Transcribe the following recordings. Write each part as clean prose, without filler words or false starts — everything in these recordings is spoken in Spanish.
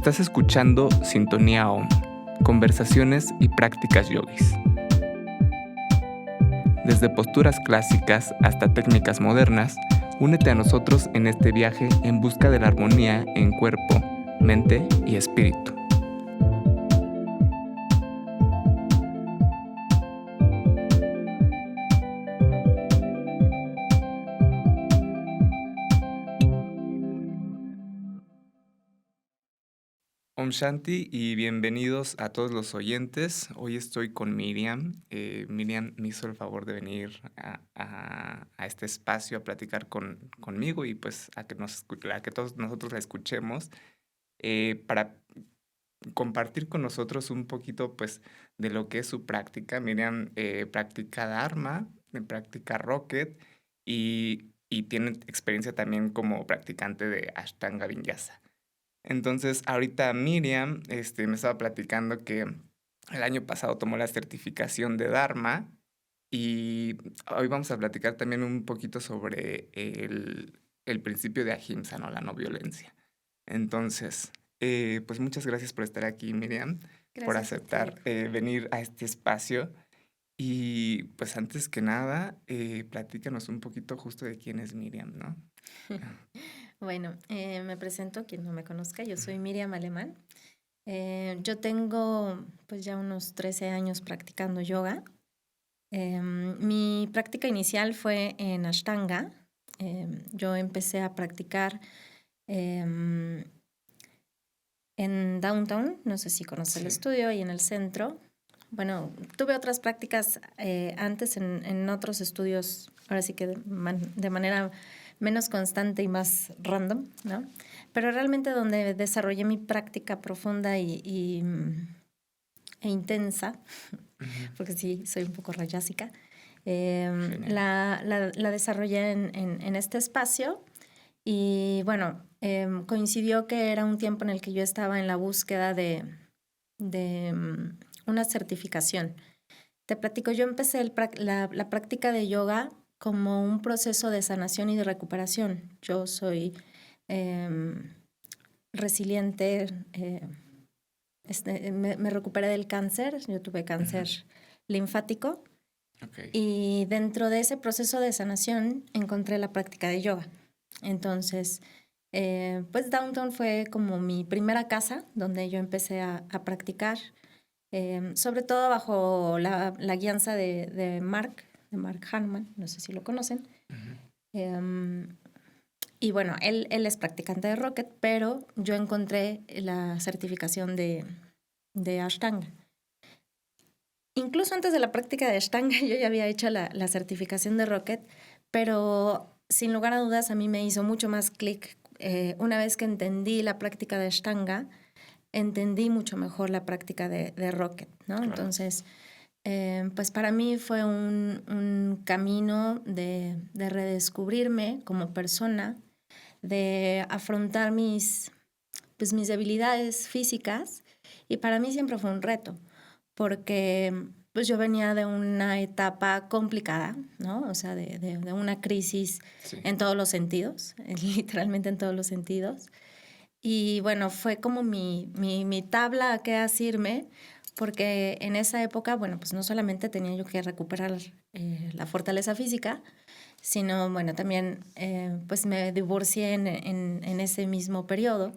Estás escuchando Sintonía OM, conversaciones y prácticas yogis. Desde posturas clásicas hasta técnicas modernas, únete a nosotros en este viaje en busca de la armonía en cuerpo, mente y espíritu. Om Shanti y bienvenidos a todos los oyentes. Hoy estoy con Miriam. Miriam me hizo el favor de venir a este espacio a platicar conmigo y pues a que todos nosotros la escuchemos para compartir con nosotros un poquito pues de lo que es su práctica. Miriam practica Dharma, practica Rocket y tiene experiencia también como practicante de Ashtanga Vinyasa. Entonces, ahorita Miriam me estaba platicando que el año pasado tomó la certificación de Dharma y hoy vamos a platicar también un poquito sobre el principio de Ahimsa, ¿no? La no violencia. Entonces, pues muchas gracias por estar aquí, Miriam, por aceptar venir a este espacio. Y pues antes que nada, platícanos un poquito justo de quién es Miriam, ¿no? Bueno, me presento, quien no me conozca, yo soy Miriam Alemán. Yo tengo pues ya unos 13 años practicando yoga. Mi práctica inicial fue en Ashtanga. Yo empecé a practicar en Downtown, no sé si conoces el estudio, y en el centro. Bueno, tuve otras prácticas antes en otros estudios, ahora sí que de manera menos constante y más random, ¿no? Pero realmente donde desarrollé mi práctica profunda e intensa, porque sí, soy un poco rayásica, la desarrollé en este espacio y bueno, coincidió que era un tiempo en el que yo estaba en la búsqueda de una certificación. Te platico, yo empecé la práctica de yoga como un proceso de sanación y de recuperación. Yo soy resiliente, me recuperé del cáncer, yo tuve cáncer linfático. Okay. Y dentro de ese proceso de sanación encontré la práctica de yoga. Entonces, pues Downtown fue como mi primera casa donde yo empecé a practicar, sobre todo bajo la guianza de Mark Hahnemann, no sé si lo conocen. Y bueno, él es practicante de Rocket, pero yo encontré la certificación de Ashtanga. Incluso antes de la práctica de Ashtanga yo ya había hecho la certificación de Rocket, pero sin lugar a dudas a mí me hizo mucho más clic. Una vez que entendí la práctica de Ashtanga, entendí mucho mejor la práctica de Rocket, ¿no? Claro. Entonces, pues para mí fue un camino de redescubrirme como persona, de afrontar mis debilidades físicas, y para mí siempre fue un reto, porque pues yo venía de una etapa complicada, ¿no? O sea, de una crisis en todos los sentidos, literalmente en todos los sentidos. Y bueno, fue como mi tabla a qué asirme, porque en esa época, bueno, pues no solamente tenía yo que recuperar la fortaleza física, sino, bueno, también pues me divorcié en ese mismo periodo.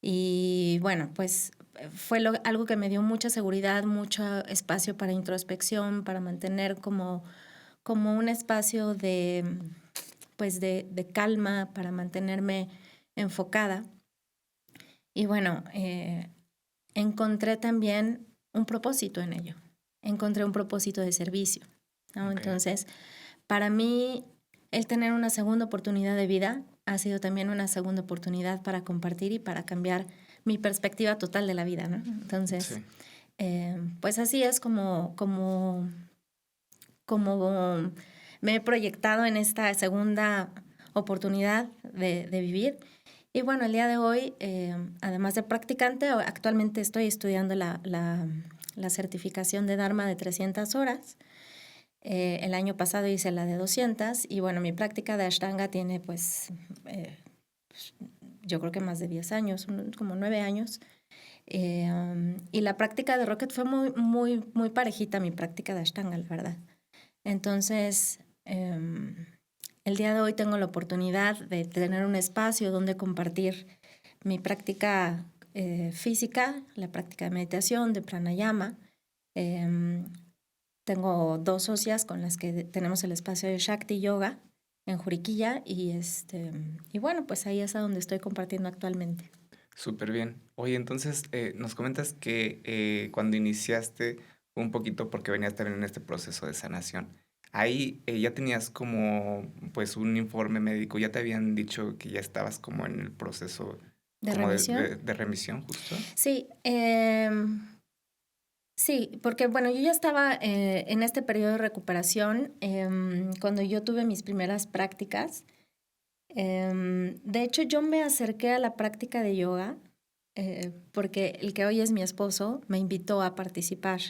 Y bueno, pues fue algo que me dio mucha seguridad, mucho espacio para introspección, para mantener como un espacio pues de calma, para mantenerme enfocada. Y bueno, encontré también un propósito en ello. Encontré un propósito de servicio, ¿no? Okay. Entonces, para mí, el tener una segunda oportunidad de vida ha sido también una segunda oportunidad para compartir y para cambiar mi perspectiva total de la vida, ¿no? Entonces, pues así es como me he proyectado en esta segunda oportunidad de vivir. Y bueno, el día de hoy, además de practicante, actualmente estoy estudiando la certificación de Dharma de 300 horas. El año pasado hice la de 200 y bueno, mi práctica de Ashtanga tiene pues yo creo que más de 10 años, como 9 años. Y la práctica de Rocket fue muy parejita a mi práctica de Ashtanga, la verdad. Entonces, el día de hoy tengo la oportunidad de tener un espacio donde compartir mi práctica física, la práctica de meditación, de pranayama. Tengo 2 socias con las que tenemos el espacio de Shakti Yoga en Juriquilla y bueno, pues ahí es a donde estoy compartiendo actualmente. Súper bien. Oye, entonces nos comentas que cuando iniciaste un poquito porque venías también en este proceso de sanación, ahí ya tenías como pues un informe médico, ya te habían dicho que ya estabas como en el proceso ¿De como remisión? de remisión justo. Sí, sí, porque bueno, yo ya estaba en este periodo de recuperación cuando yo tuve mis primeras prácticas. De hecho, yo me acerqué a la práctica de yoga porque el que hoy es mi esposo me invitó a participar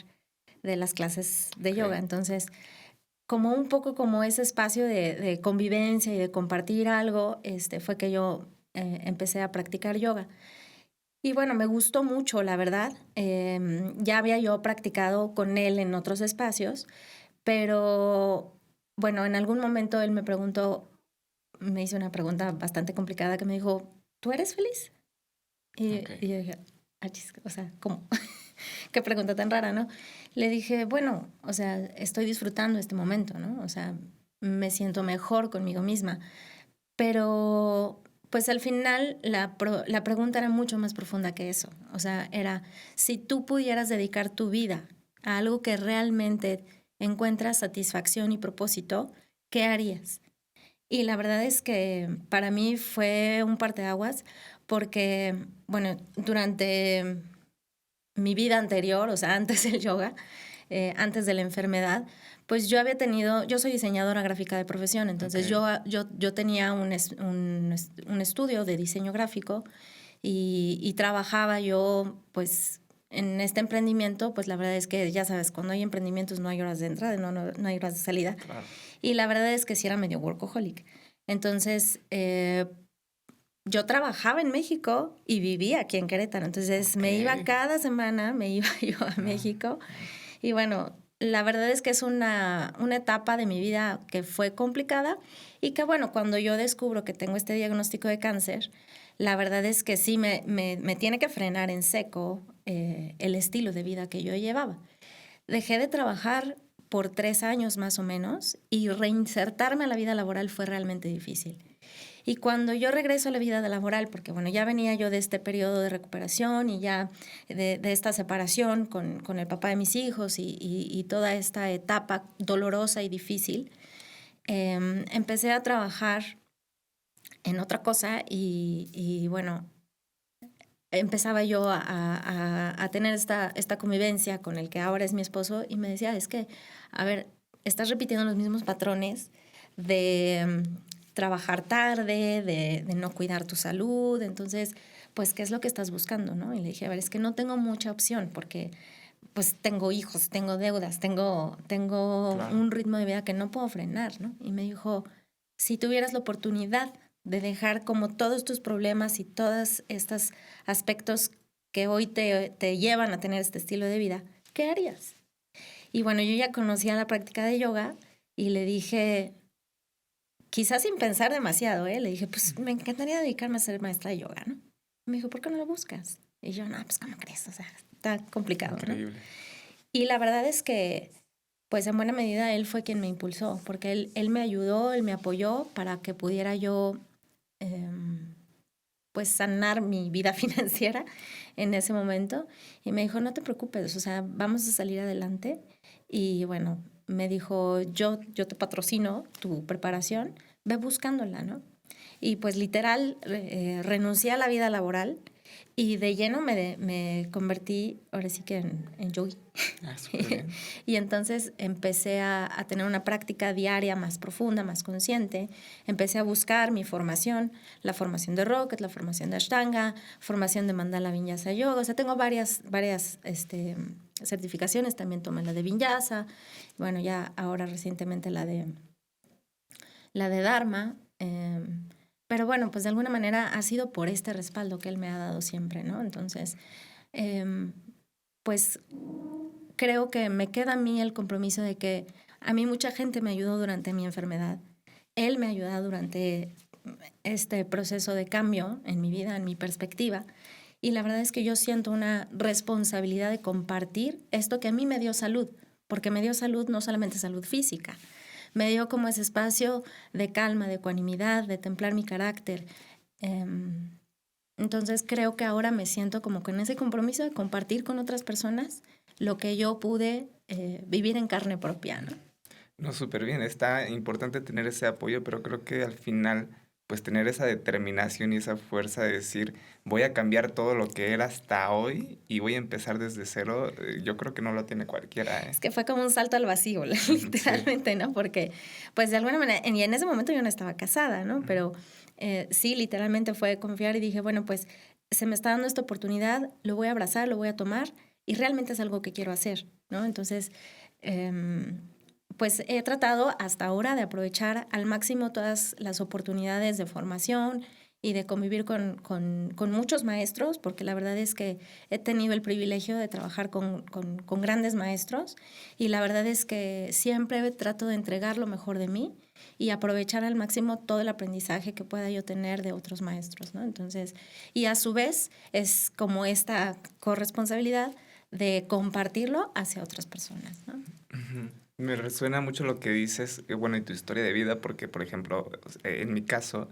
de las clases de Ok, yoga. Entonces, como un poco como ese espacio de convivencia y de compartir algo, fue que yo empecé a practicar yoga. Y bueno, me gustó mucho, la verdad. Ya había yo practicado con él en otros espacios, pero bueno, en algún momento él me preguntó, me hizo una pregunta bastante complicada que me dijo, ¿tú eres feliz? ok, Y yo dije, "Achis", o sea, ¿cómo? Qué pregunta tan rara, ¿no? Le dije, bueno, o sea, estoy disfrutando este momento, ¿no? O sea, me siento mejor conmigo misma. Pero, pues al final la pregunta era mucho más profunda que eso. O sea, era, si tú pudieras dedicar tu vida a algo que realmente encuentras satisfacción y propósito, ¿qué harías? Y la verdad es que para mí fue un parteaguas porque, bueno, durante mi vida anterior, o sea, antes del yoga, antes de la enfermedad, pues yo había tenido, yo soy diseñadora gráfica de profesión, ok, entonces yo tenía un estudio de diseño gráfico y trabajaba yo, pues, en este emprendimiento, pues la verdad es que ya sabes, cuando hay emprendimientos no hay horas de entrada, no hay horas de salida. claro. Y la verdad es que sí era medio workaholic. Entonces, yo trabajaba en México y vivía aquí en Querétaro. Entonces, Ok. me iba cada semana, me iba yo a No, México. Y bueno, la verdad es que es una etapa de mi vida que fue complicada y que bueno, cuando yo descubro que tengo este diagnóstico de cáncer, la verdad es que sí me tiene que frenar en seco el estilo de vida que yo llevaba. Dejé de trabajar por 3 años más o menos y reinsertarme a la vida laboral fue realmente difícil. Y cuando yo regreso a la vida laboral, porque bueno, ya venía yo de este periodo de recuperación y ya de esta separación con el papá de mis hijos y toda esta etapa dolorosa y difícil, empecé a trabajar en otra cosa y bueno, empezaba yo a tener esta convivencia con el que ahora es mi esposo y me decía, es que, a ver, estás repitiendo los mismos patrones de trabajar tarde, de no cuidar tu salud, entonces, pues, ¿qué es lo que estás buscando, no? Y le dije, a ver, es que no tengo mucha opción porque, pues, tengo hijos, tengo deudas, tengo claro. un ritmo de vida que no puedo frenar, ¿no? Y me dijo, si tuvieras la oportunidad de dejar como todos tus problemas y todos estos aspectos que hoy te llevan a tener este estilo de vida, ¿qué harías? Y bueno, yo ya conocía la práctica de yoga y le dije, quizás sin pensar demasiado, le dije, pues me encantaría dedicarme a ser maestra de yoga, ¿no? Y me dijo, ¿por qué no lo buscas? Y yo, no, pues ¿cómo crees? O sea, está complicado, ¿no? Increíble. Y la verdad es que, pues en buena medida él fue quien me impulsó, porque él me ayudó, él me apoyó para que pudiera yo pues sanar mi vida financiera en ese momento. Y me dijo, no te preocupes, o sea, vamos a salir adelante. Y bueno, me dijo, yo te patrocino tu preparación, ve buscándola, ¿no? Y pues literal renuncié a la vida laboral y de lleno me convertí ahora sí que en yogi. Ah, súper bien. Y entonces empecé a tener una práctica diaria más profunda, más consciente. Empecé a buscar mi formación, la formación de Rocket, la formación de Ashtanga, formación de Mandala Vinyasa Yoga. O sea, tengo varias certificaciones. También tomé la de Vinyasa. Bueno, ya ahora recientemente la de Dharma. pero bueno, pues de alguna manera ha sido por este respaldo que él me ha dado siempre, ¿no? Entonces, em, pues creo que me queda a mí el compromiso de que a mí mucha gente me ayudó durante mi enfermedad. Él me ha ayudado durante este proceso de cambio en mi vida, en mi perspectiva. Y la verdad es que yo siento una responsabilidad de compartir esto que a mí me dio salud, porque me dio salud no solamente salud física, me dio como ese espacio de calma, de ecuanimidad, de templar mi carácter. Entonces creo que ahora me siento como con ese compromiso de compartir con otras personas lo que yo pude vivir en carne propia, ¿no? No, súper bien. Está importante tener ese apoyo, pero creo que al final, pues tener esa determinación y esa fuerza de decir, voy a cambiar todo lo que era hasta hoy y voy a empezar desde cero, yo creo que no lo tiene cualquiera, ¿eh? Es que fue como un salto al vacío, Sí. literalmente, ¿no? Porque, pues de alguna manera, y en ese momento yo no estaba casada, ¿no? Pero sí, literalmente fue confiar y dije, bueno, pues se me está dando esta oportunidad, lo voy a abrazar, lo voy a tomar y realmente es algo que quiero hacer, ¿no? Entonces, pues he tratado hasta ahora de aprovechar al máximo todas las oportunidades de formación y de convivir con muchos maestros, porque la verdad es que he tenido el privilegio de trabajar con grandes maestros y la verdad es que siempre trato de entregar lo mejor de mí y aprovechar al máximo todo el aprendizaje que pueda yo tener de otros maestros, ¿no? Entonces, y a su vez es como esta corresponsabilidad de compartirlo hacia otras personas, ¿no? Ujú. Me resuena mucho lo que dices, bueno, y tu historia de vida, porque, por ejemplo, en mi caso,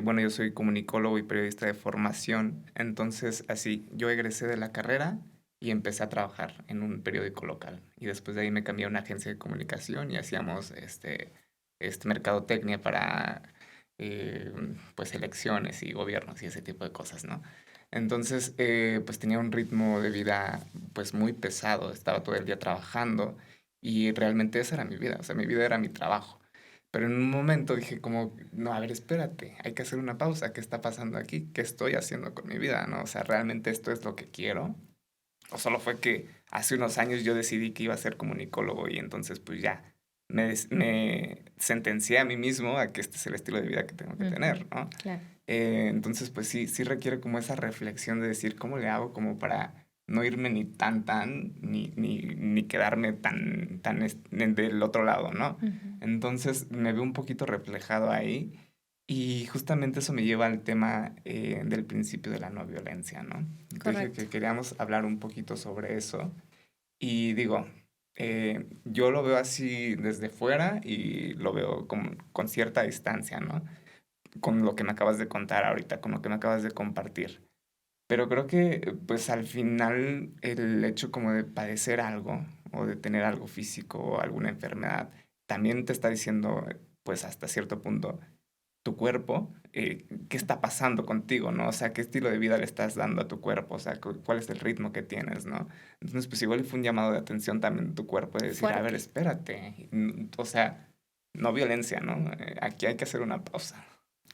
bueno, yo soy comunicólogo y periodista de formación, entonces, así, yo egresé de la carrera y empecé a trabajar en un periódico local. Y después de ahí me cambié a una agencia de comunicación y hacíamos, mercadotecnia para, eh, pues, elecciones y gobiernos y ese tipo de cosas, ¿no? Entonces, pues tenía un ritmo de vida, pues, muy pesado, estaba todo el día trabajando. Y realmente esa era mi vida, o sea, mi vida era mi trabajo. Pero en un momento dije como, no, a ver, espérate, hay que hacer una pausa, ¿qué está pasando aquí? ¿Qué estoy haciendo con mi vida? ¿No? O sea, ¿realmente esto es lo que quiero? ¿O solo fue que hace unos años yo decidí que iba a ser comunicólogo y entonces pues ya me sentencié a mí mismo a que este es el estilo de vida que tengo que tener, ¿no? Claro. Entonces pues sí, sí requiere como esa reflexión de decir, ¿cómo le hago como para no irme ni ni quedarme del otro lado, ¿no? Ujú. Entonces me veo un poquito reflejado ahí y justamente eso me lleva al tema del principio de la no violencia, ¿no? Te dije Correcto. que queríamos hablar un poquito sobre eso y digo, yo lo veo así desde fuera y lo veo con cierta distancia, ¿no? Con lo que me acabas de contar ahorita, con lo que me acabas de compartir. Pero creo que, pues al final, el hecho como de padecer algo o de tener algo físico o alguna enfermedad, también te está diciendo, pues hasta cierto punto, tu cuerpo, qué está pasando contigo, ¿no? O sea, qué estilo de vida le estás dando a tu cuerpo, o sea, cuál es el ritmo que tienes, ¿no? Entonces, pues igual fue un llamado de atención también de tu cuerpo, de decir, a ver, Fuerte. espérate, o sea, no violencia, ¿no? Aquí hay que hacer una pausa.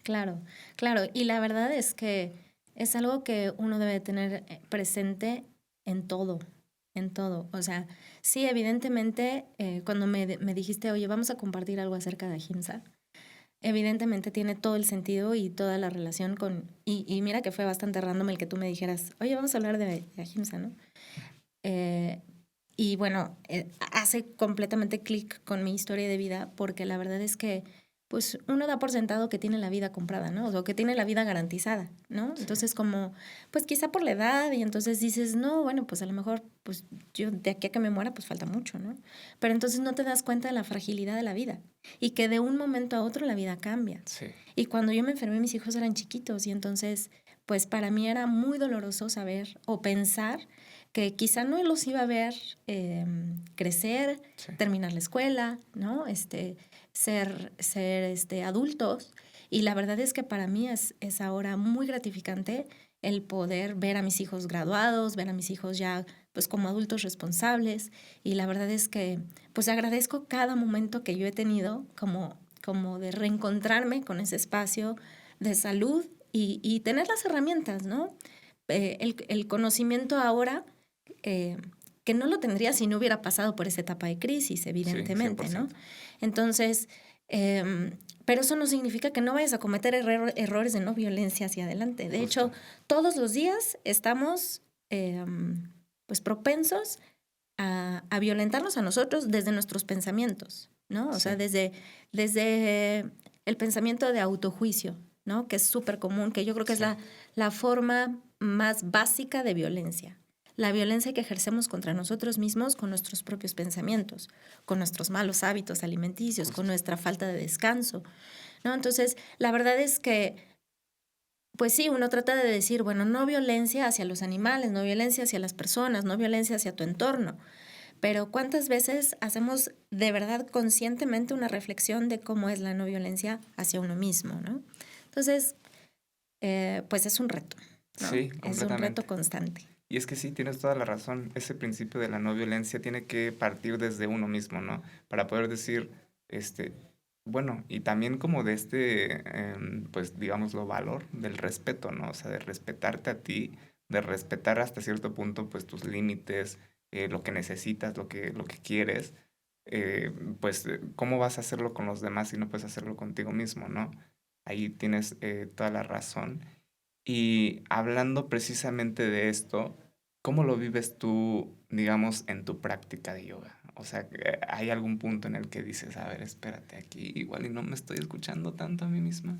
Claro, claro. Y la verdad es que es algo que uno debe tener presente en todo, en todo. O sea, sí, evidentemente, cuando me dijiste, oye, vamos a compartir algo acerca de Ahimsa, evidentemente tiene todo el sentido y toda la relación con... Y mira que fue bastante random el que tú me dijeras, oye, vamos a hablar de Ahimsa, ¿no? Eh, y bueno, hace completamente clic con mi historia de vida porque la verdad es que pues uno da por sentado que tiene la vida comprada, ¿no? O que tiene la vida garantizada, ¿no? Sí, Entonces como, pues quizá por la edad y entonces dices, no, bueno, pues a lo mejor, pues yo de aquí a que me muera, pues falta mucho, ¿no? Pero entonces no te das cuenta de la fragilidad de la vida y que de un momento a otro la vida cambia. sí, Y cuando yo me enfermé, mis hijos eran chiquitos y entonces, pues para mí era muy doloroso saber o pensar que quizá no los iba a ver crecer, sí. terminar la escuela, ¿no? Ser adultos. Y la verdad es que para mí es ahora muy gratificante el poder ver a mis hijos graduados, ver a mis hijos ya pues como adultos responsables. Y la verdad es que pues agradezco cada momento que yo he tenido como de reencontrarme con ese espacio de salud y tener las herramientas, ¿no? El conocimiento ahora eh, que no lo tendría si no hubiera pasado por esa etapa de crisis, Sí, evidentemente, ¿no? 100%. Entonces, Pero eso no significa que no vayas a cometer errores de no violencia hacia adelante. De hecho, todos los días estamos pues propensos a violentarnos a nosotros desde nuestros pensamientos, ¿no? O sea, desde el pensamiento de autojuicio, ¿no? Que es súper común, que yo creo que es la forma más básica de violencia. La violencia que ejercemos contra nosotros mismos con nuestros propios pensamientos, con nuestros malos hábitos alimenticios, con nuestra falta de descanso, ¿no? Entonces, la verdad es que, pues sí, uno trata de decir, bueno, no violencia hacia los animales, no violencia hacia las personas, no violencia hacia tu entorno. Pero ¿cuántas veces hacemos de verdad conscientemente una reflexión de cómo es la no violencia hacia uno mismo, ¿no? Entonces, pues es un reto, ¿no? Sí, completamente. Es un reto constante. Y es que sí, tienes toda la razón. Ese principio de la no violencia tiene que partir desde uno mismo, ¿no? Para poder decir, bueno, y también como de pues digámoslo, valor del respeto, ¿no? O sea, de respetarte a ti, de respetar hasta cierto punto, pues tus límites, lo que necesitas, lo que quieres. Pues, ¿cómo vas a hacerlo con los demás si no puedes hacerlo contigo mismo, ¿no? Ahí tienes toda la razón. Y hablando precisamente de esto, ¿cómo lo vives tú, digamos, en tu práctica de yoga? O sea, ¿hay algún punto en el que dices, a ver, espérate aquí, igual y no me estoy escuchando tanto a mí misma?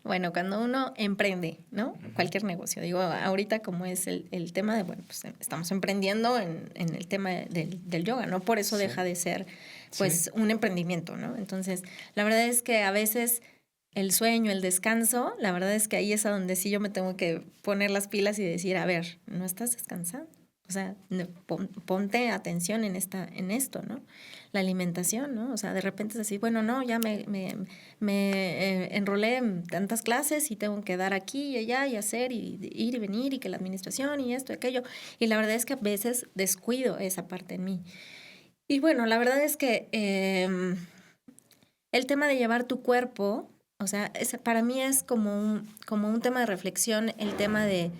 Bueno, cuando uno emprende, ¿no? Ujú. Cualquier negocio. Digo, ahorita como es el tema de, bueno, pues estamos emprendiendo en el tema del yoga, ¿no? Por eso Sí. deja de ser, pues, Sí. un emprendimiento, ¿no? Entonces, la verdad es que a veces el sueño, el descanso, la verdad es que ahí es a donde sí yo me tengo que poner las pilas y decir, a ver, no estás descansando. O sea, ponte atención en esto, ¿no? La alimentación, ¿no? O sea, de repente es así, bueno, no, ya me enrolé en tantas clases y tengo que dar aquí y allá y hacer y ir y venir y que la administración y esto y aquello. Y la verdad es que a veces descuido esa parte en mí. Y bueno, la verdad es que el tema de llevar tu cuerpo, o sea, para mí es como un tema de reflexión, el tema de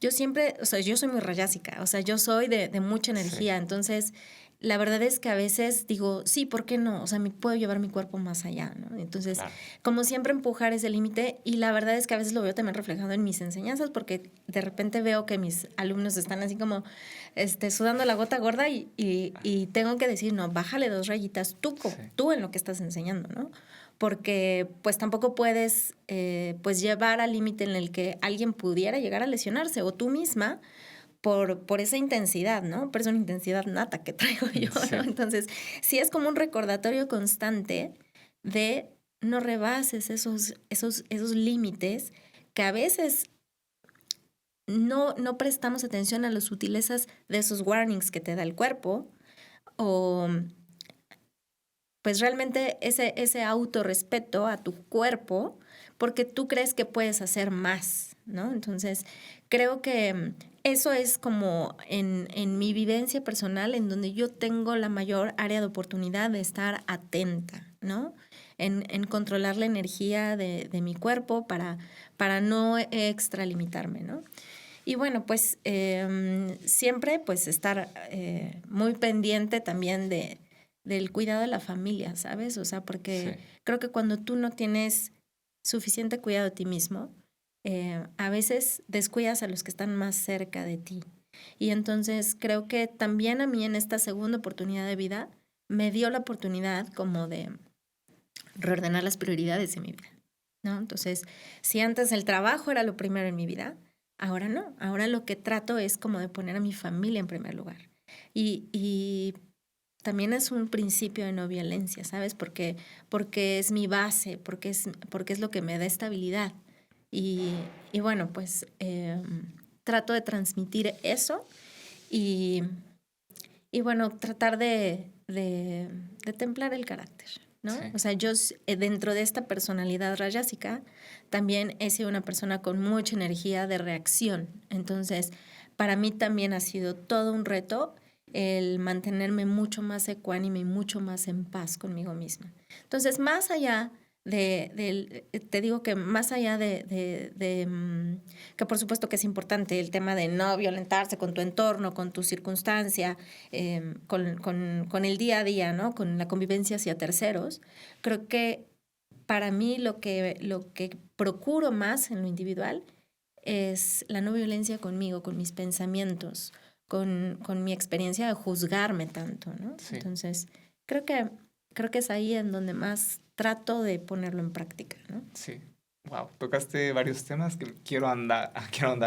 yo siempre, o sea, yo soy muy rayásica, o sea, yo soy de mucha energía, Sí. entonces la verdad es que a veces digo, sí, ¿por qué no? O sea, puedo llevar mi cuerpo más allá, ¿no? Entonces, Claro. como siempre empujar ese límite y la verdad es que a veces lo veo también reflejado en mis enseñanzas porque de repente veo que mis alumnos están así como sudando la gota gorda y tengo que decir, no, bájale 2 rayitas tú en lo que estás enseñando, ¿no? Porque pues tampoco puedes pues llevar al límite en el que alguien pudiera llegar a lesionarse o tú misma por esa intensidad, ¿no? Pero es una intensidad nata que traigo yo, Sí. ¿no? Entonces, sí es como un recordatorio constante de no rebases esos límites que a veces no prestamos atención a las sutilezas de esos warnings que te da el cuerpo o pues realmente ese autorrespeto a tu cuerpo porque tú crees que puedes hacer más, ¿no? Entonces, creo que eso es como en mi vivencia personal en donde yo tengo la mayor área de oportunidad de estar atenta, ¿no? En controlar la energía de mi cuerpo para no extralimitarme, ¿no? Y bueno, pues siempre pues estar muy pendiente también del cuidado de la familia, ¿sabes? O sea, porque creo que cuando tú no tienes suficiente cuidado de ti mismo, a veces descuidas a los que están más cerca de ti. Y entonces creo que también a mí en esta segunda oportunidad de vida me dio la oportunidad como de reordenar las prioridades de mi vida, ¿no? Entonces, si antes el trabajo era lo primero en mi vida, ahora no. Ahora lo que trato es como de poner a mi familia en primer lugar. Y también es un principio de no violencia, ¿sabes? Porque es mi base, porque es lo que me da estabilidad. Y bueno, pues trato de transmitir eso y bueno, tratar de templar el carácter, ¿no? Sí. O sea, yo dentro de esta personalidad rayásica también he sido una persona con mucha energía de reacción. Entonces, para mí también ha sido todo un reto el mantenerme mucho más ecuánime y mucho más en paz conmigo misma. Entonces, más allá te digo que más allá que por supuesto que es importante el tema de no violentarse con tu entorno, con tu circunstancia, con el día a día, ¿no? Con la convivencia hacia terceros, creo que para mí lo que procuro más en lo individual es la no violencia conmigo, con mis pensamientos, con mi experiencia de juzgarme tanto, ¿no? Sí. Entonces, creo que es ahí en donde más trato de ponerlo en práctica, ¿no? Sí. Wow, tocaste varios temas que quiero andar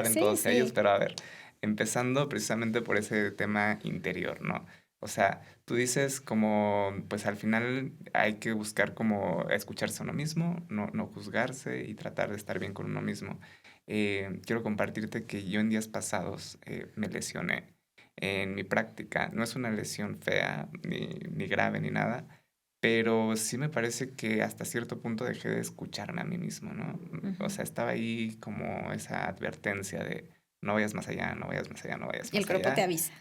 en Sí, todos ellos, sí. pero a ver, empezando precisamente por ese tema interior, ¿no? O sea, tú dices como, pues al final hay que buscar como escucharse a uno mismo, no juzgarse y tratar de estar bien con uno mismo. Quiero compartirte que yo en días pasados me lesioné en mi práctica. No es una lesión fea, ni grave, ni nada, pero sí me parece que hasta cierto punto dejé de escucharme a mí mismo, ¿no? O Ujú. sea, estaba ahí como esa advertencia de no vayas más allá, no vayas más allá, no vayas Y el más cuerpo te allá. avisa.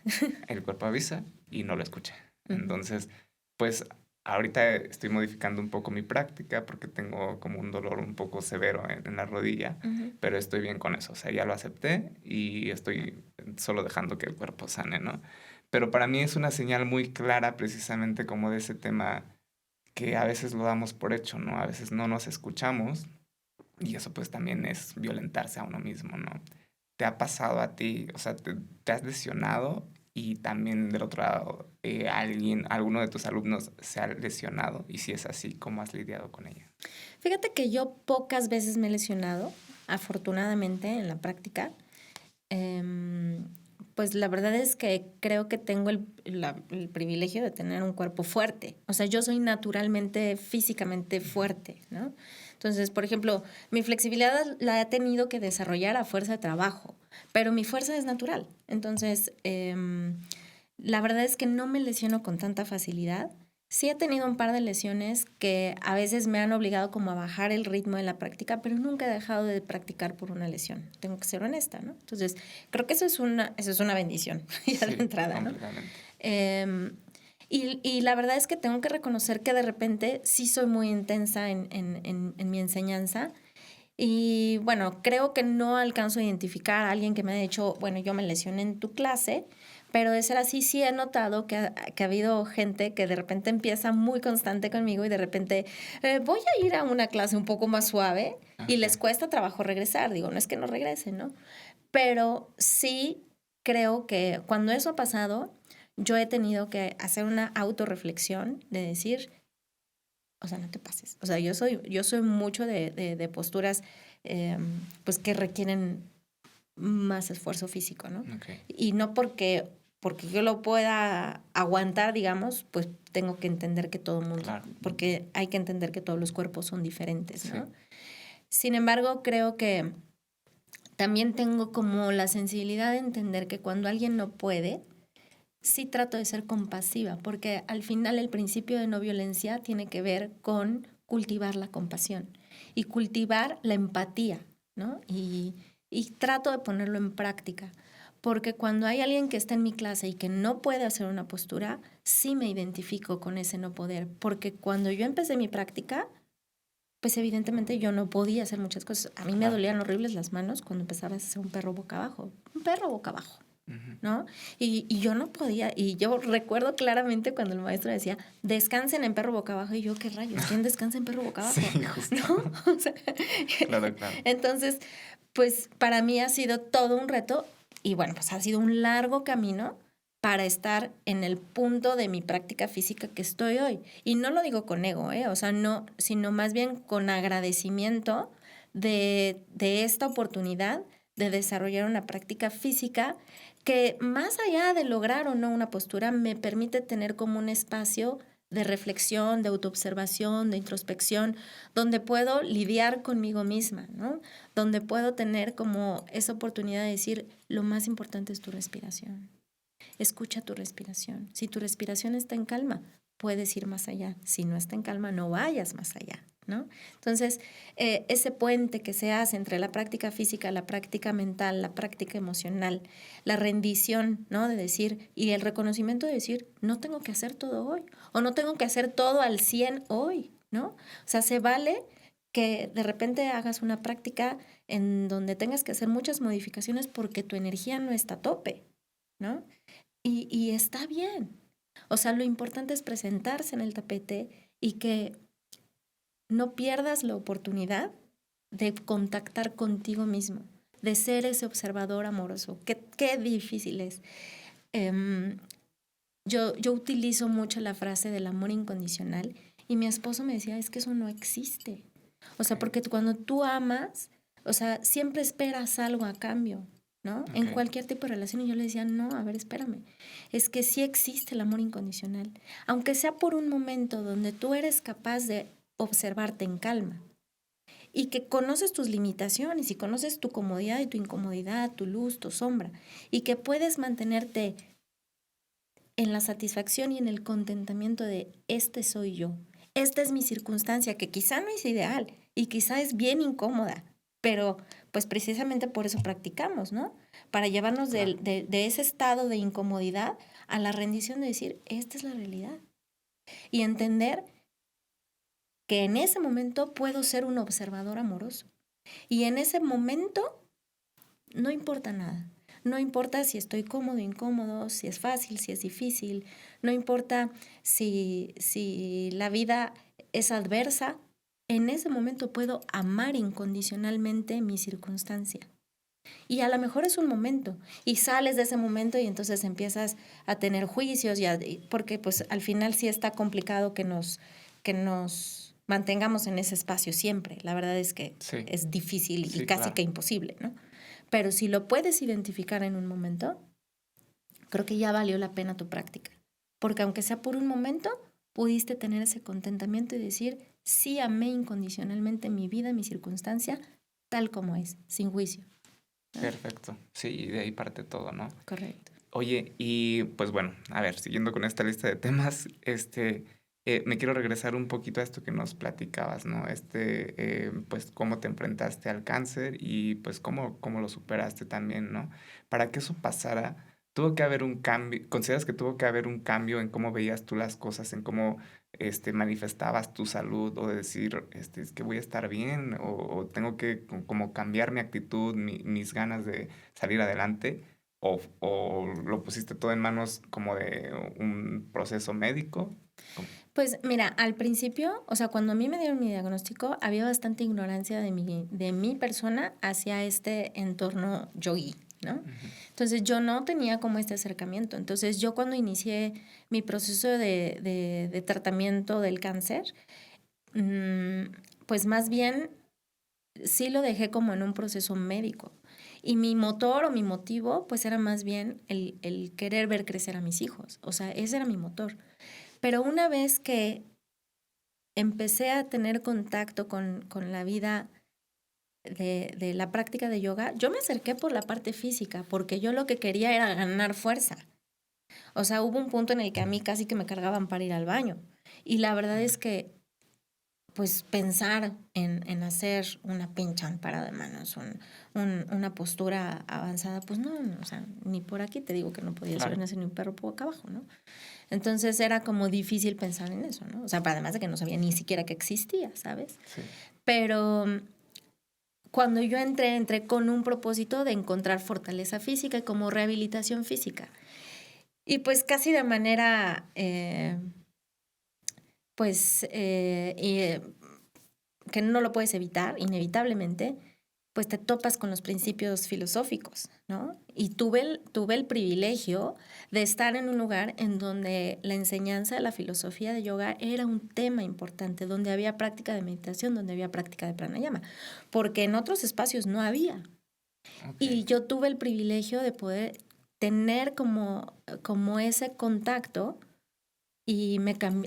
El cuerpo avisa y no lo escuché. Ujú. Entonces, pues ahorita estoy modificando un poco mi práctica porque tengo como un dolor un poco severo en la rodilla, Ujú. pero estoy bien con eso. O sea, ya lo acepté y estoy solo dejando que el cuerpo sane, ¿no? Pero para mí es una señal muy clara precisamente como de ese tema que a veces lo damos por hecho, ¿no? A veces no nos escuchamos y eso pues también es violentarse a uno mismo, ¿no? ¿Te ha pasado a ti, o sea, te has lesionado y también del otro lado alguno de tus alumnos se ha lesionado? Y si es así, ¿cómo has lidiado con ella? Fíjate que yo pocas veces me he lesionado, afortunadamente, en la práctica. Em, pues la verdad es que creo que tengo el privilegio de tener un cuerpo fuerte. O sea, yo soy naturalmente, físicamente fuerte, ¿no? Entonces, por ejemplo, mi flexibilidad la he tenido que desarrollar a fuerza de trabajo, pero mi fuerza es natural. Entonces, la verdad es que no me lesiono con tanta facilidad. Sí he tenido un par de lesiones que a veces me han obligado como a bajar el ritmo de la práctica, pero nunca he dejado de practicar por una lesión. Tengo que ser honesta, ¿no? Entonces, creo que eso es una bendición ya de Sí, entrada, ¿no? completamente. Y la verdad es que tengo que reconocer que de repente sí soy muy intensa en mi enseñanza. Y bueno, creo que no alcanzo a identificar a alguien que me haya dicho, bueno, yo me lesioné en tu clase, pero de ser así sí he notado que ha habido gente que de repente empieza muy constante conmigo y de repente voy a ir a una clase un poco más suave y Ok, les cuesta trabajo regresar. Digo, no es que no regresen, ¿no? Pero sí creo que cuando eso ha pasado, yo he tenido que hacer una autorreflexión de decir, o sea, no te pases. O sea, yo soy mucho de posturas pues que requieren más esfuerzo físico, ¿no? ok, Y no porque yo lo pueda aguantar, digamos, pues tengo que entender que todo el mundo, claro. porque hay que entender que todos los cuerpos son diferentes, Sí, ¿no? Sin embargo, creo que también tengo como la sensibilidad de entender que cuando alguien no puede, sí trato de ser compasiva, porque al final el principio de no violencia tiene que ver con cultivar la compasión y cultivar la empatía, ¿no? Y trato de ponerlo en práctica, porque cuando hay alguien que está en mi clase y que no puede hacer una postura, sí me identifico con ese no poder, porque cuando yo empecé mi práctica, pues evidentemente yo no podía hacer muchas cosas. A mí me claro. dolían horribles las manos cuando empezaba a hacer un perro boca abajo. Ujú. ¿No? Y yo no podía, y yo recuerdo claramente cuando el maestro decía, descansen en perro boca abajo, y yo, ¿qué rayos? ¿Quién descansa en perro boca Sí, abajo? justo. ¿No? O sea, Claro, claro. entonces, pues para mí ha sido todo un reto, y bueno, pues ha sido un largo camino para estar en el punto de mi práctica física que estoy hoy. Y no lo digo con ego, ¿eh? O sea, no, sino más bien con agradecimiento de esta oportunidad de desarrollar una práctica física que más allá de lograr o no una postura, me permite tener como un espacio de reflexión, de autoobservación, de introspección, donde puedo lidiar conmigo misma, ¿no? Donde puedo tener como esa oportunidad de decir, lo más importante es tu respiración. Escucha tu respiración. Si tu respiración está en calma, puedes ir más allá. Si no está en calma, no vayas más allá, ¿no? Entonces, ese puente que se hace entre la práctica física, la práctica mental, la práctica emocional, la rendición, ¿no? De decir, y el reconocimiento de decir, no tengo que hacer todo hoy, o no tengo que hacer todo al 100 hoy. ¿no? O sea, se vale que de repente hagas una práctica en donde tengas que hacer muchas modificaciones porque tu energía no está a tope, ¿no? Y está bien. O sea, lo importante es presentarse en el tapete y que no pierdas la oportunidad de contactar contigo mismo, de ser ese observador amoroso. Qué difícil es. Em, yo utilizo mucho la frase del amor incondicional y mi esposo me decía, es que eso no existe. O sea, porque cuando tú amas, o sea, siempre esperas algo a cambio, ¿no? En cualquier tipo de relación. Y yo le decía, no, a ver, espérame. Es que sí existe el amor incondicional. Aunque sea por un momento donde tú eres capaz de observarte en calma y que conoces tus limitaciones y conoces tu comodidad y tu incomodidad, tu luz, tu sombra, y que puedes mantenerte en la satisfacción y en el contentamiento de este soy yo. Esta es mi circunstancia, que quizá no es ideal y quizá es bien incómoda, pero pues precisamente por eso practicamos, ¿no? Para llevarnos Claro. de ese estado de incomodidad a la rendición de decir, esta es la realidad. Y entender que en ese momento puedo ser un observador amoroso. Y en ese momento no importa nada. No importa si estoy cómodo, incómodo, si es fácil, si es difícil. No importa si la vida es adversa. En ese momento puedo amar incondicionalmente mi circunstancia. Y a lo mejor es un momento. Y sales de ese momento y entonces empiezas a tener juicios. Porque pues al final sí está complicado que nos mantengamos en ese espacio siempre. La verdad es que Sí, es difícil y sí, casi claro. que imposible, ¿no? Pero si lo puedes identificar en un momento, creo que ya valió la pena tu práctica. Porque aunque sea por un momento, pudiste tener ese contentamiento y decir, sí amé incondicionalmente mi vida, mi circunstancia, tal como es, sin juicio, ¿no? Perfecto. Sí, y de ahí parte todo, ¿no? Correcto. Oye, y pues bueno, a ver, siguiendo con esta lista de temas, me quiero regresar un poquito a esto que nos platicabas, ¿no? Pues cómo te enfrentaste al cáncer y pues cómo lo superaste también, ¿no? Para que eso pasara, tuvo que haber un cambio, ¿consideras que tuvo que haber un cambio en cómo veías tú las cosas, en cómo manifestabas tu salud o de decir, es que voy a estar bien o tengo que como cambiar mi actitud, mis ganas de salir adelante? ¿O lo pusiste todo en manos como de un proceso médico? Pues mira, al principio, o sea, cuando a mí me dieron mi diagnóstico, había bastante ignorancia de mi persona hacia este entorno yogui, ¿no? Ujú. Entonces yo no tenía como este acercamiento. Entonces yo cuando inicié mi proceso de tratamiento del cáncer, pues más bien sí lo dejé como en un proceso médico. Y mi motor o mi motivo, pues era más bien el querer ver crecer a mis hijos. O sea, ese era mi motor. Pero una vez que empecé a tener contacto con la vida de la práctica de yoga, yo me acerqué por la parte física, porque yo lo que quería era ganar fuerza. O sea, hubo un punto en el que a mí casi que me cargaban para ir al baño. Y la verdad es que pues pensar en hacer una pinchan parada de manos, una postura avanzada, pues no, o sea, ni por aquí te digo que no podía subir Claro. ni un perro por acá abajo, ¿no? Entonces era como difícil pensar en eso, ¿no? O sea, además de que no sabía ni siquiera que existía, ¿sabes? Sí. Pero cuando yo entré con un propósito de encontrar fortaleza física y como rehabilitación física. Y pues casi de manera, pues, que no lo puedes evitar, inevitablemente, pues te topas con los principios filosóficos, ¿no? Y tuve el privilegio de estar en un lugar en donde la enseñanza de la filosofía de yoga era un tema importante, donde había práctica de meditación, donde había práctica de pranayama, porque en otros espacios no había. Ok. Y yo tuve el privilegio de poder tener como ese contacto y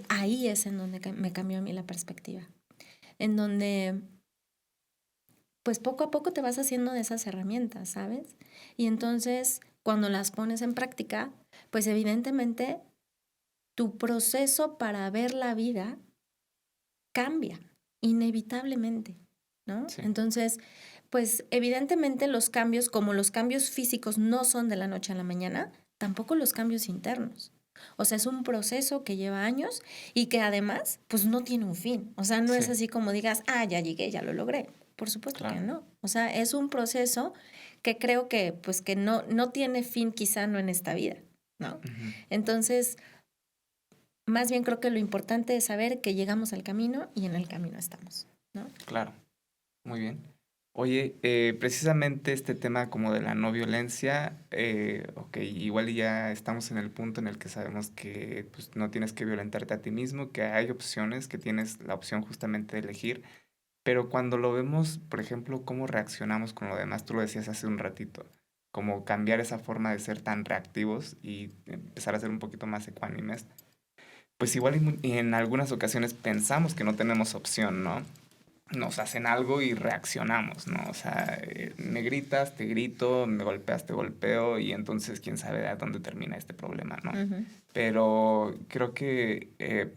ahí es en donde me cambió a mí la perspectiva, en donde pues poco a poco te vas haciendo de esas herramientas, ¿sabes? Y entonces, cuando las pones en práctica, pues evidentemente tu proceso para ver la vida cambia, inevitablemente, ¿no? Sí. Entonces, pues evidentemente los cambios, como los cambios físicos no son de la noche a la mañana, tampoco los cambios internos. O sea, es un proceso que lleva años y que además, pues no tiene un fin. O sea, no es Sí, así como digas, ah, ya llegué, ya lo logré. Por supuesto que claro. no. O sea, es un proceso que creo que, pues, que no tiene fin, quizá no en esta vida, ¿no? Ujú. Entonces, más bien creo que lo importante es saber que llegamos al camino y en el camino estamos, ¿no? Claro, muy bien. Oye, precisamente este tema como de la no violencia, ok, igual y ya estamos en el punto en el que sabemos que pues, no tienes que violentarte a ti mismo, que hay opciones, que tienes la opción justamente de elegir, pero cuando lo vemos, por ejemplo, cómo reaccionamos con lo demás, tú lo decías hace un ratito, como cambiar esa forma de ser tan reactivos y empezar a ser un poquito más ecuánimes, pues igual y en algunas ocasiones pensamos que no tenemos opción, ¿no? Nos hacen algo y reaccionamos, ¿no? O sea, me gritas, te grito, me golpeas, te golpeo y entonces quién sabe a dónde termina este problema, ¿no? Ujú. Pero creo que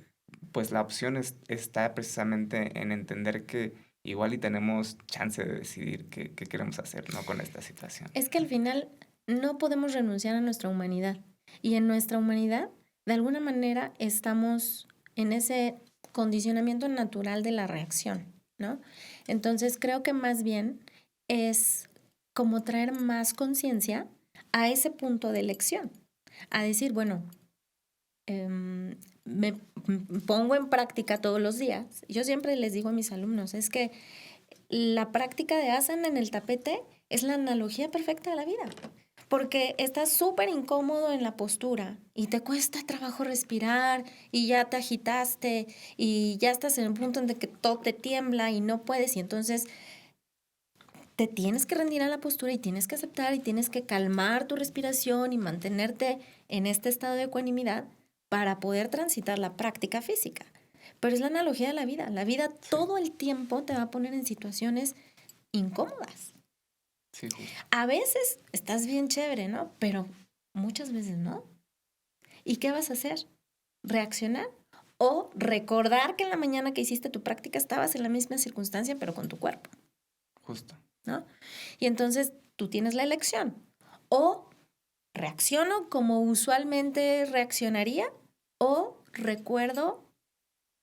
pues la opción está precisamente en entender que igual y tenemos chance de decidir qué queremos hacer, ¿no? Con esta situación. Es que al final no podemos renunciar a nuestra humanidad. Y en nuestra humanidad, de alguna manera, estamos en ese condicionamiento natural de la reacción, ¿no? Entonces creo que más bien es como traer más conciencia a ese punto de elección, a decir, bueno, me pongo en práctica todos los días. Yo siempre les digo a mis alumnos, es que la práctica de asana en el tapete es la analogía perfecta de la vida, porque estás súper incómodo en la postura y te cuesta trabajo respirar y ya te agitaste y ya estás en un punto en el que todo te tiembla y no puedes y entonces te tienes que rendir a la postura y tienes que aceptar y tienes que calmar tu respiración y mantenerte en este estado de ecuanimidad para poder transitar la práctica física. Pero es la analogía de la vida. La vida Sí, todo el tiempo te va a poner en situaciones incómodas. sí, justo. A veces estás bien chévere, ¿no? Pero muchas veces no. ¿Y qué vas a hacer? ¿Reaccionar? ¿O recordar que en la mañana que hiciste tu práctica estabas en la misma circunstancia pero con tu cuerpo, Justo. ¿no? Y entonces tú tienes la elección. O reacciono como usualmente reaccionaría o recuerdo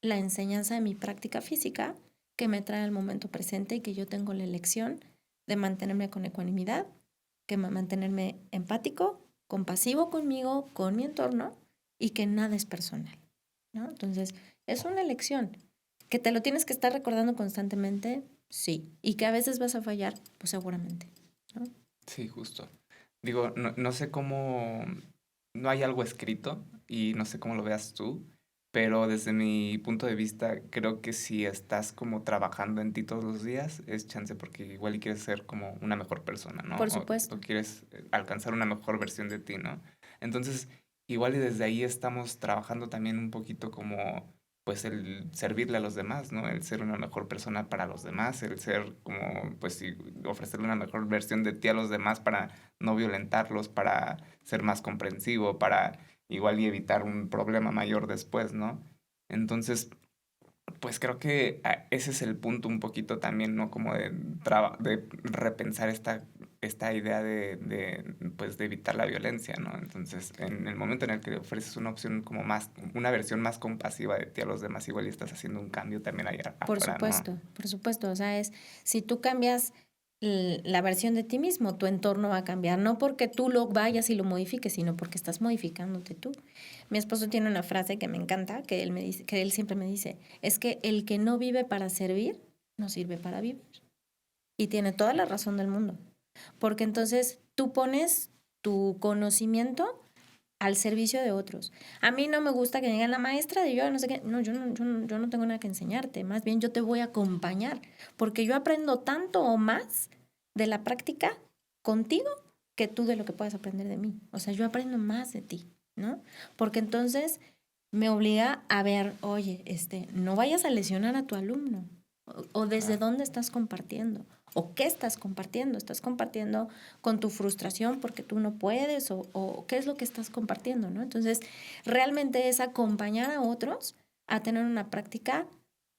la enseñanza de mi práctica física que me trae al momento presente y que yo tengo la elección de mantenerme con ecuanimidad, que mantenerme empático, compasivo conmigo, con mi entorno y que nada es personal, ¿no? Entonces, es una elección. ¿Que te lo tienes que estar recordando constantemente? Sí. ¿Y que a veces vas a fallar? Pues seguramente, ¿no? Sí, justo. Digo, no sé cómo, no hay algo escrito y no sé cómo lo veas tú, pero desde mi punto de vista creo que si estás como trabajando en ti todos los días, es chance porque igual y quieres ser como una mejor persona, ¿no? Por O supuesto. quieres alcanzar una mejor versión de ti, ¿no? Entonces, igual y desde ahí estamos trabajando también un poquito como pues el servirle a los demás, ¿no? El ser una mejor persona para los demás, el ser como, pues sí, ofrecerle una mejor versión de ti a los demás para no violentarlos, para ser más comprensivo, para igual y evitar un problema mayor después, ¿no? Entonces, pues creo que ese es el punto un poquito también, ¿no? Como de repensar esta idea pues, de evitar la violencia, ¿no? Entonces, en el momento en el que ofreces una opción como más, una versión más compasiva de ti a los demás, igual y estás haciendo un cambio también allá Por afuera, ¿no? supuesto, por supuesto. O sea, es si tú cambias la versión de ti mismo, tu entorno va a cambiar. No porque tú lo vayas y lo modifiques, sino porque estás modificándote tú. Mi esposo tiene una frase que me encanta, que él me dice, que él siempre me dice, es que el que no vive para servir, no sirve para vivir. Y tiene toda la razón del mundo. Porque entonces tú pones tu conocimiento al servicio de otros. A mí no me gusta que digan la maestra de yo, no sé qué. No, yo no tengo nada que enseñarte. Más bien yo te voy a acompañar. Porque yo aprendo tanto o más de la práctica contigo que tú de lo que puedas aprender de mí. O sea, yo aprendo más de ti, ¿no? Porque entonces me obliga a ver, oye, no vayas a lesionar a tu alumno. O desde Claro, dónde estás compartiendo. ¿O qué estás compartiendo? ¿Estás compartiendo con tu frustración porque tú no puedes? ¿O qué es lo que estás compartiendo? ¿No? Entonces, realmente es acompañar a otros a tener una práctica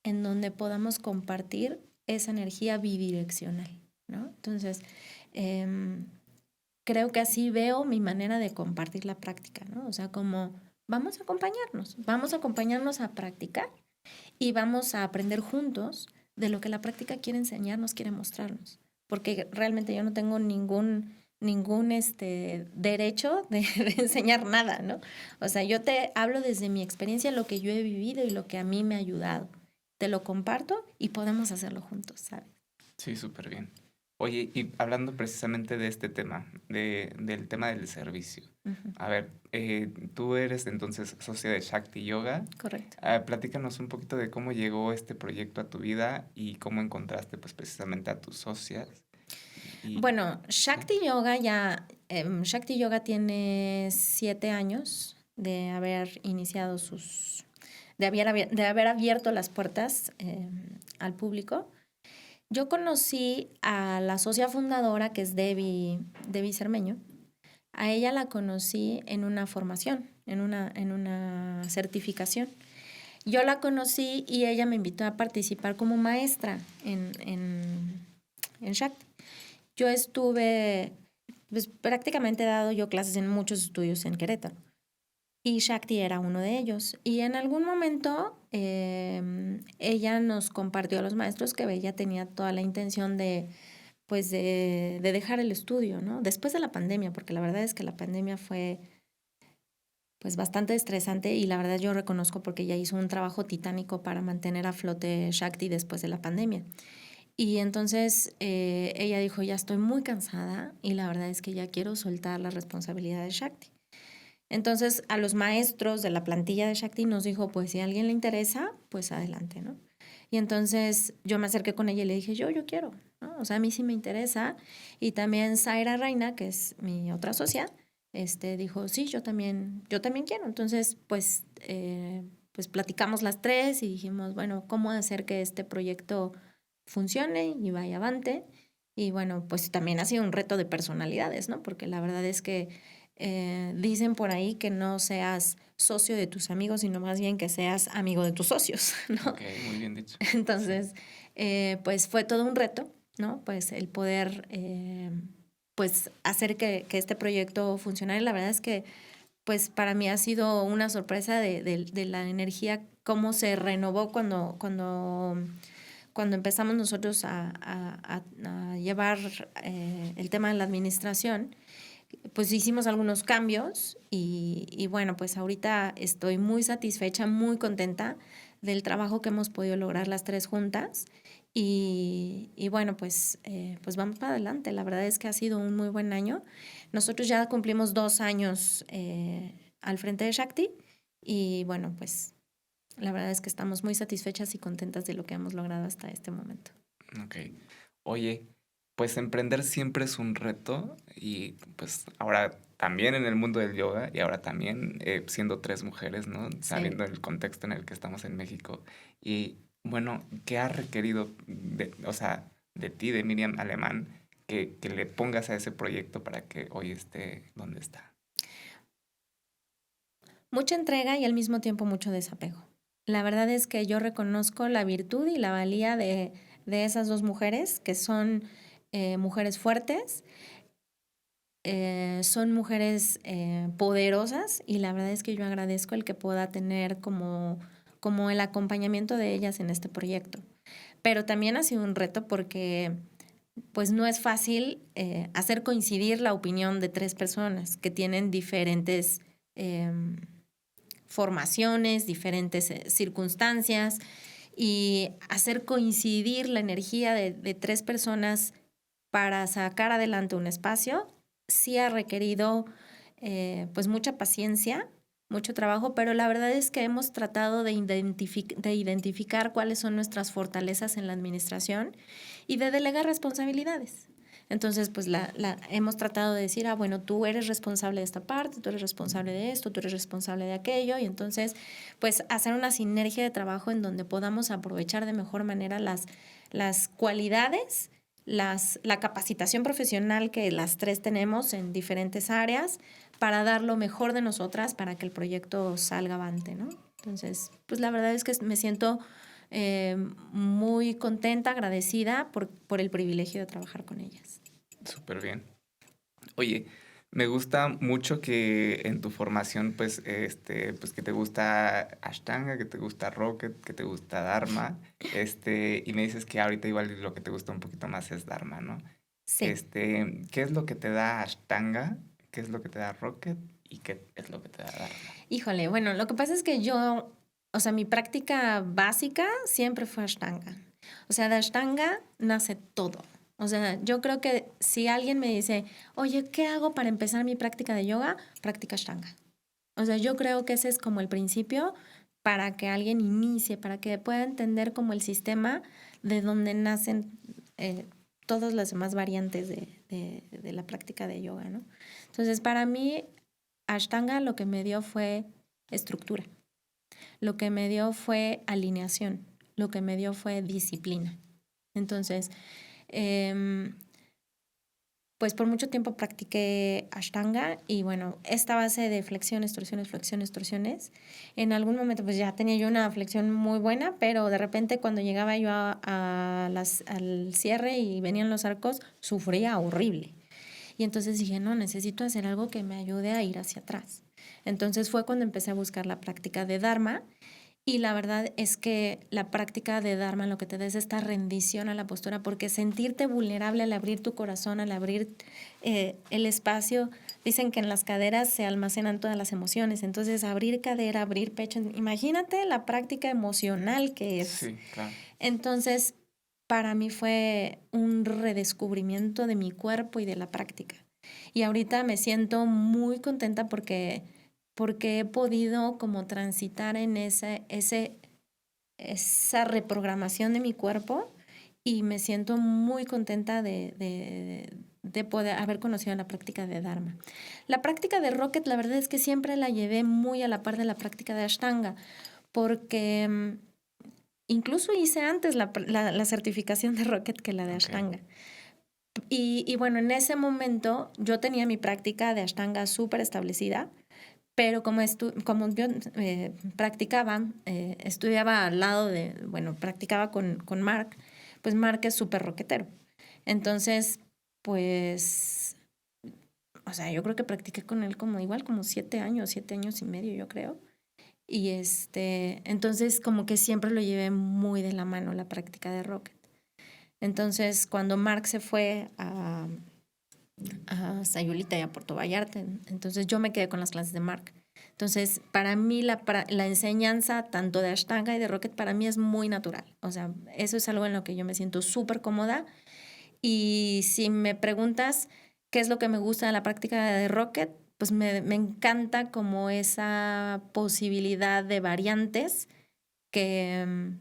en donde podamos compartir esa energía bidireccional, ¿no? Entonces, creo que así veo mi manera de compartir la práctica, ¿no? O sea, como vamos a acompañarnos a practicar y vamos a aprender juntos de lo que la práctica quiere enseñarnos, quiere mostrarnos. Porque realmente yo no tengo ningún derecho de enseñar nada, ¿no? O sea, yo te hablo desde mi experiencia, lo que yo he vivido y lo que a mí me ha ayudado. Te lo comparto y podemos hacerlo juntos, ¿sabes? Sí, súper bien. Oye, y hablando precisamente de este tema, del tema del servicio. Ujú. A ver, tú eres entonces socia de Shakti Yoga. Correcto. Platícanos un poquito de cómo llegó este proyecto a tu vida y cómo encontraste pues precisamente a tus socias. Y, Bueno, ¿sí? Shakti Yoga tiene 7 años de haber iniciado de haber abierto las puertas al público. Yo conocí a la socia fundadora, que es Debbie Cermeño. A ella la conocí en una formación, en una certificación. Yo la conocí y ella me invitó a participar como maestra en Shakti. Yo estuve, pues prácticamente he dado yo clases en muchos estudios en Querétaro y Shakti era uno de ellos. Y en algún momento ella nos compartió a los maestros que ella tenía toda la intención pues de dejar el estudio, ¿no? Después de la pandemia, porque la verdad es que la pandemia fue pues bastante estresante y la verdad yo reconozco porque ella hizo un trabajo titánico para mantener a flote Shakti después de la pandemia. Y entonces ella dijo, ya estoy muy cansada y la verdad es que ya quiero soltar la responsabilidad de Shakti. Entonces a los maestros de la plantilla de Shakti nos dijo, pues si a alguien le interesa, pues adelante, ¿no? Y entonces yo me acerqué con ella y le dije, yo quiero, ¿no? O sea, a mí sí me interesa. Y también Zaira Reina, que es mi otra socia, dijo, sí, yo también quiero. Entonces, pues platicamos las tres y dijimos, bueno, ¿cómo hacer que este proyecto funcione y vaya avante? Y bueno, pues también ha sido un reto de personalidades, ¿no? Porque la verdad es que dicen por ahí que no seas socio de tus amigos, sino más bien que seas amigo de tus socios, ¿no? Ok, muy bien dicho. Sí. Entonces, pues fue todo un reto, ¿no? Pues el poder, pues hacer que este proyecto funcionara. Y la verdad es que, pues para mí ha sido una sorpresa de la energía, cómo se renovó cuando empezamos nosotros a llevar el tema de la administración. Pues hicimos algunos cambios y bueno, pues ahorita estoy muy satisfecha, muy contenta del trabajo que hemos podido lograr las tres juntas y bueno, pues vamos para adelante. La verdad es que ha sido un muy buen año. Nosotros ya cumplimos 2 años al frente de Shakti y bueno, pues la verdad es que estamos muy satisfechas y contentas de lo que hemos logrado hasta este momento. Ok. Oye, pues emprender siempre es un reto y pues ahora también en el mundo del yoga y ahora también siendo tres mujeres, ¿no? Sí. Sabiendo el contexto en el que estamos en México. Y bueno, ¿qué ha requerido o sea, de ti, de Miriam Alemán, que le pongas a ese proyecto para que hoy esté donde está? Mucha entrega y al mismo tiempo mucho desapego. La verdad es que yo reconozco la virtud y la valía de esas dos mujeres, que son mujeres fuertes, son mujeres poderosas y la verdad es que yo agradezco el que pueda tener como el acompañamiento de ellas en este proyecto. Pero también ha sido un reto porque pues no es fácil hacer coincidir la opinión de tres personas que tienen diferentes formaciones, diferentes circunstancias y hacer coincidir la energía de tres personas para sacar adelante un espacio sí ha requerido pues mucha paciencia, mucho trabajo, pero la verdad es que hemos tratado de identificar cuáles son nuestras fortalezas en la administración y de delegar responsabilidades. Entonces, pues hemos tratado de decir, bueno, tú eres responsable de esta parte, tú eres responsable de esto, tú eres responsable de aquello, y entonces, pues hacer una sinergia de trabajo en donde podamos aprovechar de mejor manera las cualidades, la capacitación profesional que las tres tenemos en diferentes áreas para dar lo mejor de nosotras para que el proyecto salga avante, ¿no? Entonces, pues la verdad es que me siento muy contenta, agradecida por el privilegio de trabajar con ellas. Súper bien. Oye, Me gusta mucho que en tu formación, pues que te gusta Ashtanga, que te gusta Rocket, que te gusta Dharma, y me dices que ahorita igual lo que te gusta un poquito más es Dharma, ¿no? Sí. ¿Qué es lo que te da Ashtanga? ¿Qué es lo que te da Rocket? ¿Y qué es lo que te da Dharma? Híjole, bueno, lo que pasa es que yo, o sea, mi práctica básica siempre fue Ashtanga. O sea, de Ashtanga nace todo. O sea, yo creo que si alguien me dice, oye, ¿qué hago para empezar mi práctica de yoga? Práctica Ashtanga. O sea, yo creo que ese es como el principio para que alguien inicie, para que pueda entender como el sistema de donde nacen todas las demás variantes de la práctica de yoga, ¿no? Entonces, para mí, Ashtanga lo que me dio fue estructura, lo que me dio fue alineación, lo que me dio fue disciplina. Entonces, eh, pues por mucho tiempo practiqué Ashtanga y bueno, esta base de flexiones, torsiones, flexiones, torsiones, en algún momento pues ya tenía yo una flexión muy buena, pero de repente cuando llegaba yo al cierre y venían los arcos, sufría horrible. Y entonces dije, no, necesito hacer algo que me ayude a ir hacia atrás. Entonces fue cuando empecé a buscar la práctica de Dharma y la verdad es que la práctica de Dharma lo que te da es esta rendición a la postura, porque sentirte vulnerable al abrir tu corazón, al abrir el espacio, dicen que en las caderas se almacenan todas las emociones, entonces abrir cadera, abrir pecho, imagínate la práctica emocional que es. Sí, claro. Entonces, para mí fue un redescubrimiento de mi cuerpo y de la práctica. Y ahorita me siento muy contenta porque he podido como transitar en esa reprogramación de mi cuerpo y me siento muy contenta de poder haber conocido la práctica de Dharma. La práctica de Rocket, la verdad es que siempre la llevé muy a la par de la práctica de Ashtanga, porque incluso hice antes la certificación de Rocket que la de Ok. Ashtanga. Y bueno, en ese momento yo tenía mi práctica de Ashtanga súper establecida, pero como yo practicaba, estudiaba al lado bueno, practicaba con Mark, pues Mark es súper rocketero. Entonces, pues, o sea, yo creo que practiqué con él como igual, como 7 años y medio, yo creo. Y entonces como que siempre lo llevé muy de la mano la práctica de Rocket. Entonces, cuando Mark se fue a Sayulita y a Puerto Vallarta, entonces yo me quedé con las clases de Mark. Entonces, para mí la enseñanza tanto de Ashtanga y de Rocket para mí es muy natural. O sea, eso es algo en lo que yo me siento súper cómoda. Y si me preguntas qué es lo que me gusta de la práctica de Rocket, pues me encanta como esa posibilidad de variantes que,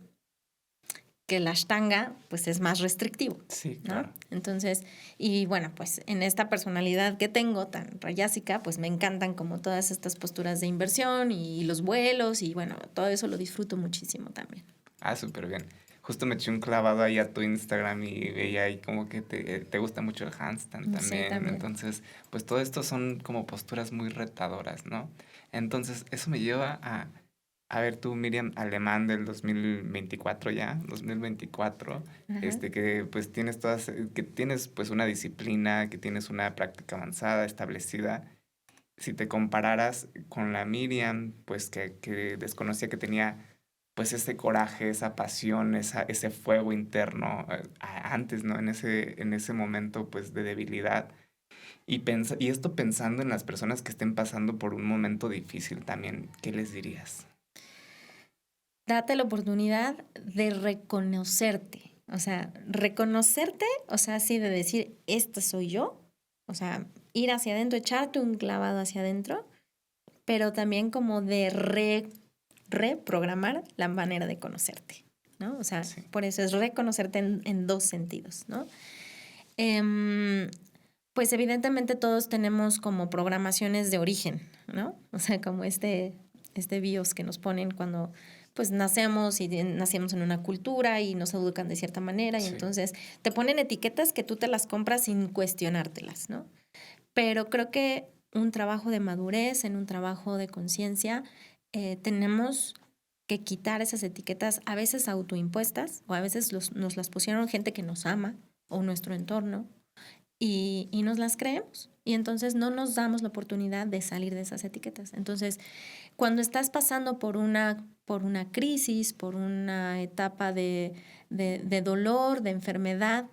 que la Ashtanga pues es más restrictivo, Sí, ¿no? claro. Entonces, y bueno, pues en esta personalidad que tengo tan rayásica, pues me encantan como todas estas posturas de inversión y los vuelos y bueno, todo eso lo disfruto muchísimo también. Ah, súper bien. Justo me eché un clavado ahí a tu Instagram y veía ahí como que te gusta mucho el handstand Sí, también. también. Entonces, pues todo esto son como posturas muy retadoras, ¿no? Entonces, eso me lleva a ver tú, Miriam, alemán del 2024 ya, 2024, Ajá. que pues tienes que tienes pues una disciplina, que tienes una práctica avanzada, establecida. Si te compararas con la Miriam, pues que desconocía que tenía pues ese coraje, esa pasión, ese fuego interno antes, ¿no? En ese momento pues de debilidad. Y esto pensando en las personas que estén pasando por un momento difícil también, ¿qué les dirías? Date la oportunidad de reconocerte. O sea, reconocerte, o sea, así de decir, esta soy yo. O sea, ir hacia adentro, echarte un clavado hacia adentro, pero también como de reprogramar la manera de conocerte, ¿no? O sea, Sí, por eso es reconocerte en dos sentidos, ¿no? Em, pues evidentemente todos tenemos como programaciones de origen, ¿no? O sea, como este BIOS que nos ponen cuando pues nacemos y nacemos en una cultura y nos educan de cierta manera y sí, entonces te ponen etiquetas que tú te las compras sin cuestionártelas, ¿no? Pero creo que un trabajo de madurez, en un trabajo de conciencia, tenemos que quitar esas etiquetas a veces autoimpuestas o a veces nos las pusieron gente que nos ama o nuestro entorno y nos las creemos. Y entonces no nos damos la oportunidad de salir de esas etiquetas. Entonces, cuando estás pasando por una crisis, por una etapa de dolor, de enfermedad,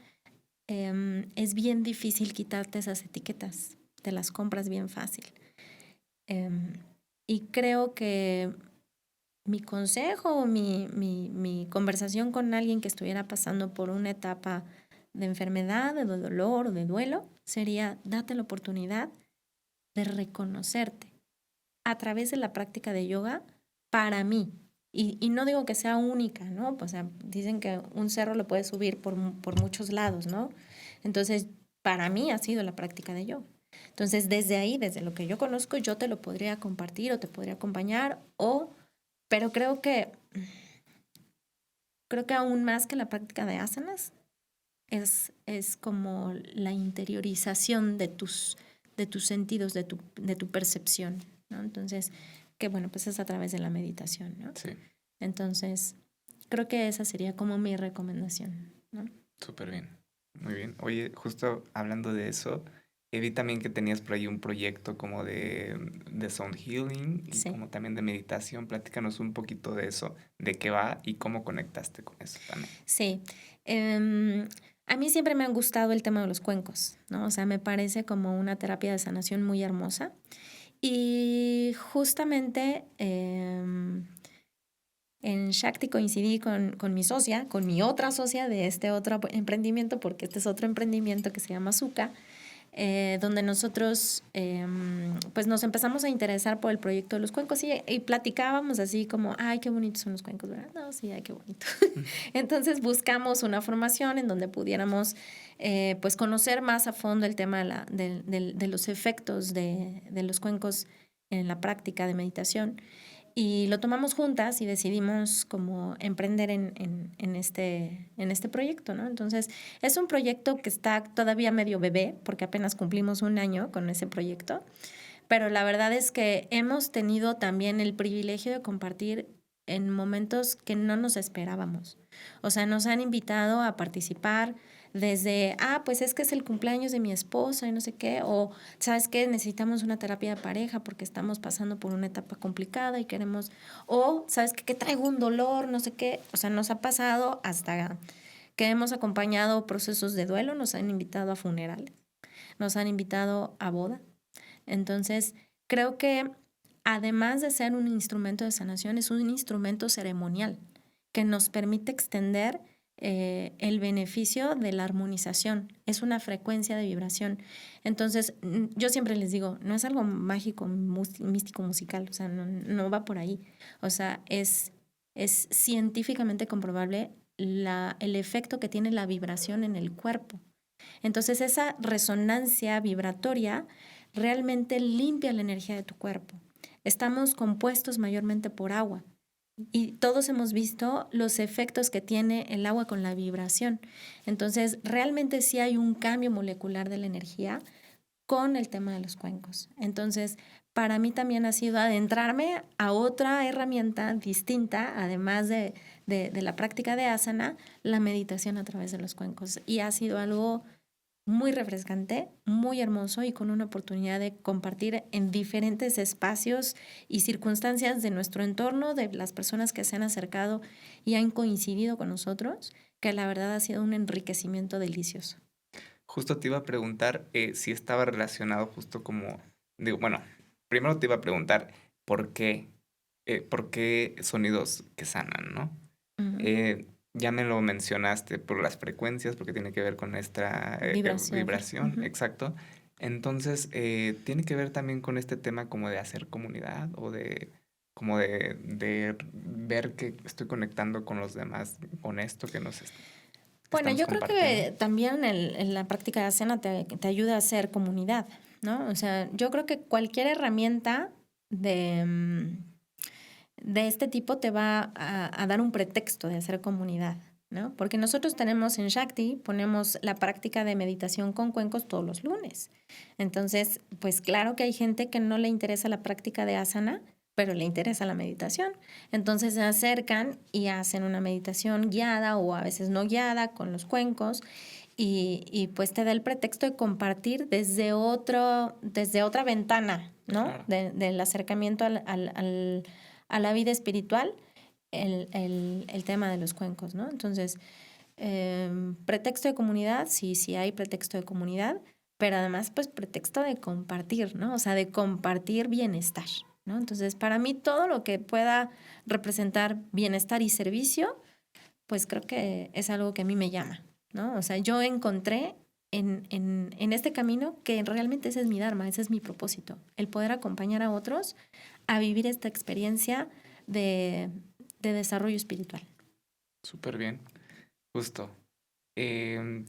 es bien difícil quitarte esas etiquetas. Te las compras bien fácil. Y creo que mi consejo o mi conversación con alguien que estuviera pasando por una etapa de enfermedad, de dolor o de duelo, sería date la oportunidad de reconocerte a través de la práctica de yoga para mí. Y no digo que sea única, ¿no? O sea, dicen que un cerro lo puedes subir por muchos lados, ¿no? Entonces, para mí ha sido la práctica de yoga. Entonces, desde ahí, desde lo que yo conozco, yo te lo podría compartir o te podría acompañar, pero creo que aún más que la práctica de asanas, es como la interiorización de tus sentidos, de tu percepción, ¿no? Entonces, que bueno, pues es a través de la meditación, ¿no? Sí. Entonces, creo que esa sería como mi recomendación, ¿no? Súper bien. Muy bien. Oye, justo hablando de eso, vi también que tenías por ahí un proyecto como de sound healing y Sí. como también de meditación. Platícanos un poquito de eso, de qué va y cómo conectaste con eso también. Sí. A mí siempre me han gustado el tema de los cuencos, ¿no? O sea, me parece como una terapia de sanación muy hermosa. Y justamente en Shakti coincidí con mi socia, con mi otra socia de este otro emprendimiento, porque este es otro emprendimiento que se llama Zuka, donde nosotros pues nos empezamos a interesar por el proyecto de los cuencos y platicábamos así como, ay, qué bonitos son los cuencos, ¿verdad? No, sí, ay, qué bonito. Entonces buscamos una formación en donde pudiéramos pues conocer más a fondo el tema de los efectos de los cuencos en la práctica de meditación. Y lo tomamos juntas y decidimos como emprender en este proyecto, ¿no? Entonces, es un proyecto que está todavía medio bebé, porque apenas cumplimos 1 año con ese proyecto, pero la verdad es que hemos tenido también el privilegio de compartir en momentos que no nos esperábamos. O sea, nos han invitado a participar desde, pues es que es el cumpleaños de mi esposa y no sé qué, o sabes qué, necesitamos una terapia de pareja porque estamos pasando por una etapa complicada y queremos, o sabes qué, que traigo un dolor, no sé qué. O sea, nos ha pasado hasta que hemos acompañado procesos de duelo, nos han invitado a funerales, nos han invitado a boda. Entonces, creo que además de ser un instrumento de sanación, es un instrumento ceremonial que nos permite extender el beneficio de la armonización. Es una frecuencia de vibración. Entonces, yo siempre les digo, no es algo mágico, místico, musical, o sea, no va por ahí. O sea, es científicamente comprobable el efecto que tiene la vibración en el cuerpo. Entonces, esa resonancia vibratoria realmente limpia la energía de tu cuerpo. Estamos compuestos mayormente por agua y todos hemos visto los efectos que tiene el agua con la vibración. Entonces, realmente sí hay un cambio molecular de la energía con el tema de los cuencos. Entonces, para mí también ha sido adentrarme a otra herramienta distinta, además de la práctica de asana, la meditación a través de los cuencos. Y ha sido algo muy refrescante, muy hermoso y con una oportunidad de compartir en diferentes espacios y circunstancias de nuestro entorno, de las personas que se han acercado y han coincidido con nosotros, que la verdad ha sido un enriquecimiento delicioso. Justo te iba a preguntar si estaba relacionado justo como, digo, bueno, primero te iba a preguntar por qué sonidos que sanan, ¿no? Uh-huh. Ya me lo mencionaste por las frecuencias, porque tiene que ver con nuestra vibración, Uh-huh. exacto. Entonces, tiene que ver también con este tema como de hacer comunidad o como de ver que estoy conectando con los demás con esto que Bueno, estamos yo creo compartiendo. que también en la práctica de asana te ayuda a hacer comunidad, ¿no? O sea, yo creo que cualquier herramienta de este tipo te va a dar un pretexto de hacer comunidad, ¿no? Porque nosotros tenemos en Shakti, ponemos la práctica de meditación con cuencos todos los lunes. Entonces, pues claro que hay gente que no le interesa la práctica de asana, pero le interesa la meditación. Entonces se acercan y hacen una meditación guiada o a veces no guiada con los cuencos y pues te da el pretexto de compartir desde otra ventana, ¿no? Claro. Del acercamiento a la vida espiritual, el tema de los cuencos, ¿no? Entonces, pretexto de comunidad, sí hay pretexto de comunidad, pero además, pues, pretexto de compartir, ¿no? O sea, de compartir bienestar, ¿no? Entonces, para mí, todo lo que pueda representar bienestar y servicio, pues creo que es algo que a mí me llama, ¿no? O sea, yo encontré en este camino que realmente ese es mi dharma, ese es mi propósito, el poder acompañar a otros a vivir esta experiencia de desarrollo espiritual. Súper bien. Justo.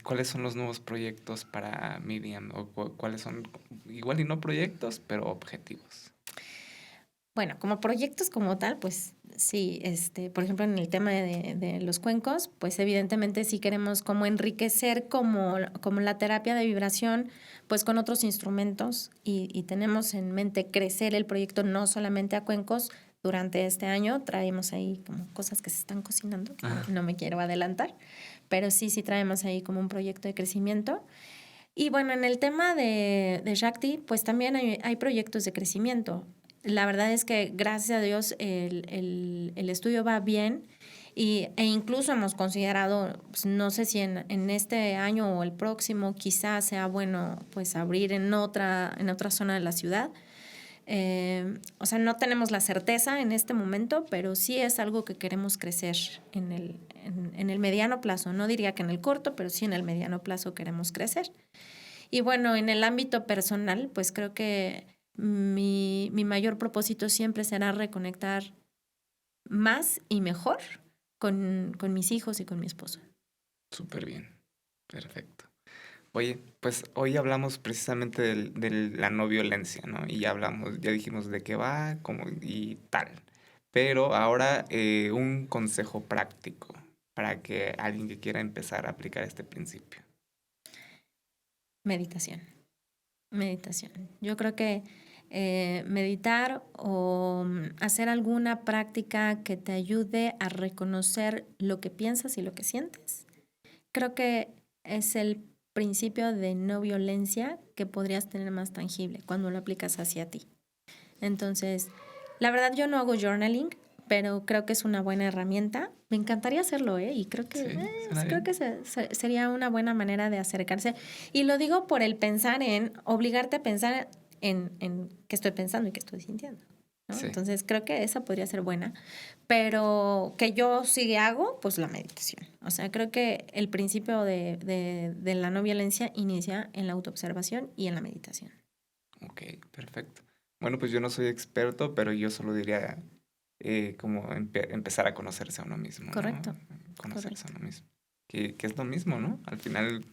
¿Cuáles son los nuevos proyectos para Miriam? ¿O cuáles son, igual y no proyectos, pero objetivos? Bueno, como proyectos como tal, pues sí, por ejemplo, en el tema de los cuencos, pues evidentemente sí queremos como enriquecer como la terapia de vibración, pues con otros instrumentos y tenemos en mente crecer el proyecto no solamente a cuencos. Durante este año traemos ahí como cosas que se están cocinando, que no me quiero adelantar, pero sí traemos ahí como un proyecto de crecimiento. Y bueno, en el tema de Shakti, pues también hay proyectos de crecimiento. La verdad es que gracias a Dios el estudio va bien e incluso hemos considerado, pues, no sé si en este año o el próximo quizás sea bueno pues abrir en otra zona de la ciudad. O sea, no tenemos la certeza en este momento, pero sí es algo que queremos crecer en el mediano plazo. No diría que en el corto, pero sí en el mediano plazo queremos crecer. Y bueno, en el ámbito personal, pues creo que mi mayor propósito siempre será reconectar más y mejor con mis hijos y con mi esposo. Súper bien. Perfecto. Oye, pues hoy hablamos precisamente de la no violencia, ¿no? Y ya dijimos de qué va, cómo y tal. Pero ahora un consejo práctico para que alguien que quiera empezar a aplicar este principio. Meditación. Yo creo que meditar o hacer alguna práctica que te ayude a reconocer lo que piensas y lo que sientes, creo que es el principio de no violencia que podrías tener más tangible cuando lo aplicas hacia ti. Entonces, la verdad yo no hago journaling, pero creo que es una buena herramienta. Me encantaría hacerlo, y creo que, sería una buena manera de acercarse. Y lo digo por el pensar obligarte a pensar en qué estoy pensando y qué estoy sintiendo, ¿no? Sí. Entonces creo que esa podría ser buena, pero que yo sí hago, pues la meditación. O sea, creo que el principio de la no violencia inicia en la autoobservación y en la meditación. Ok, perfecto. Bueno, pues yo no soy experto, pero yo solo diría como empezar a conocerse a uno mismo. Correcto. ¿No? Conocerse a uno mismo. Que es lo mismo, ¿no? Al final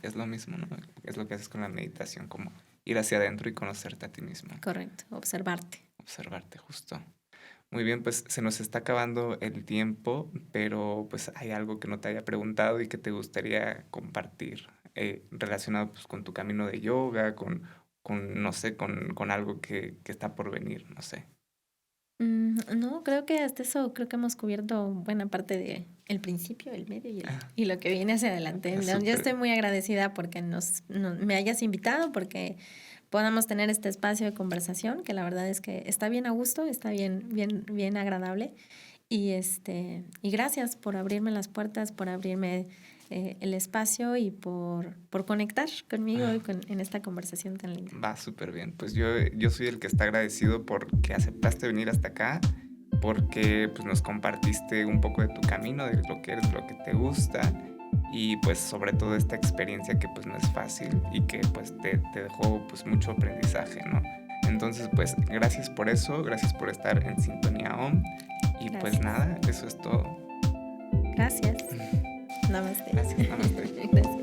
es lo mismo, ¿no? Es lo que haces con la meditación, como ir hacia adentro y conocerte a ti mismo. Correcto, observarte. Observarte, justo. Muy bien, pues se nos está acabando el tiempo, pero pues hay algo que no te haya preguntado y que te gustaría compartir relacionado pues, con tu camino de yoga, con no sé, con algo que está por venir, no sé. No, creo que hasta eso creo que hemos cubierto buena parte de el principio, el medio y lo que viene hacia adelante. Yo estoy muy agradecida porque me hayas invitado, porque podamos tener este espacio de conversación, que la verdad es que está bien a gusto, está bien agradable. Y gracias por abrirme las puertas, por abrirme el espacio y por conectar conmigo en esta conversación tan linda. Va súper bien. Pues yo soy el que está agradecido porque aceptaste venir hasta acá, porque pues, nos compartiste un poco de tu camino, de lo que eres, de lo que te gusta y pues sobre todo esta experiencia que pues no es fácil y que pues te dejó pues mucho aprendizaje, ¿no? Entonces pues gracias por eso, gracias por estar en Sintonía OM y gracias. Pues nada, eso es todo. Gracias. Namaste. Gracias, namaste. Gracias.